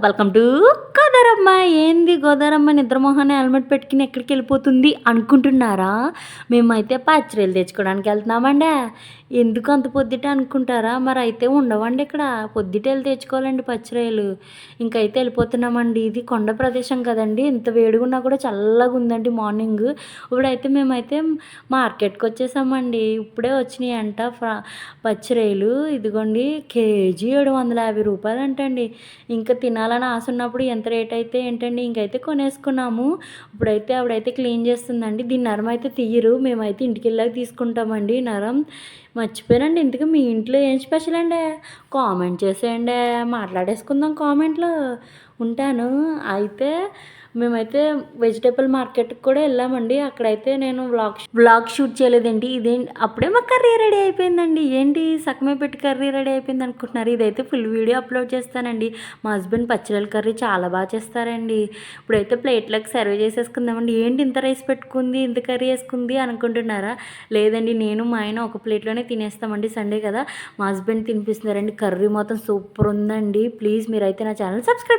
Welcome to గోదారమ్మ. ఏంది గోదారమ్మ నిద్రమోహాన్ని helmet పెట్టుకుని ఎక్కడికి వెళ్ళిపోతుంది అనుకుంటున్నారా? మేమైతే పచ్చడిలు తెచ్చుకోవడానికి వెళ్తున్నామండి. ఎందుకు అంత పొద్దుట అనుకుంటారా? మరి అయితే ఉండవండి ఇక్కడ. పొద్దుట వెళ్ళి తెచ్చుకోవాలండి పచ్చిరొయ్యలు. ఇంకైతే వెళ్ళిపోతున్నామండి. ఇది కొండ ప్రదేశం కదండి, ఇంత వేడిగా ఉన్నా కూడా చల్లగా ఉందండి మార్నింగ్. ఇప్పుడైతే మేమైతే మార్కెట్కి వచ్చేసామండి. ఇప్పుడే వచ్చినాయి అంట పచ్చిరొయ్యలు. ఇదిగోండి కేజీ 750 రూపాయలు అంటండి. ఇంకా తినాలని ఆశ ఉన్నప్పుడు ఎంత రేట్ అయితే ఏంటండి, ఇంకైతే కొనేసుకున్నాము. ఇప్పుడైతే ఆవిడైతే క్లీన్ చేస్తుందండి. దీని నరం అయితే తీయరు, మేమైతే ఇంటికి వెళ్ళాక తీసుకుంటామండి నరం. మర్చిపోయానండి, ఇంతకీ మీ ఇంట్లో ఏం స్పెషల్ అండి? కామెంట్ చేసేయండి, మాట్లాడేసుకుందాం కామెంట్లో. ఉంటాను. అయితే మేమైతే వెజిటేబుల్ మార్కెట్కి కూడా వెళ్ళామండి. అక్కడైతే నేను వ్లాగ్ షూట్ చేయలేదండి. ఇదేంటి, అప్పుడే మా కర్రీ రెడీ అయిపోయిందండి. ఏంటి సగమే పెట్టి కర్రీ రెడీ అయిపోయింది అనుకుంటున్నారు? ఇదైతే ఫుల్ వీడియో అప్లోడ్ చేస్తానండి. మా హస్బెండ్ పచ్చిరొయ్యల కర్రీ చాలా బాగా చేస్తారండి. ఇప్పుడైతే ప్లేట్లోకి సర్వ్ చేసేసుకుందామండి. ఏంటి ఇంత రైస్ పెట్టుకుంది, ఇంత కర్రీ వేసుకుంది అనుకుంటున్నారా? లేదండి, నేను మా ఆయన ఒక ప్లేట్లోనే తినేస్తామండి. సండే కదా, మా హస్బెండ్ తినిపిస్తున్నారండి. కర్రీ మొత్తం సూపర్ ఉందండి. ప్లీజ్ మీరైతే నా ఛానల్ సబ్స్క్రైబ్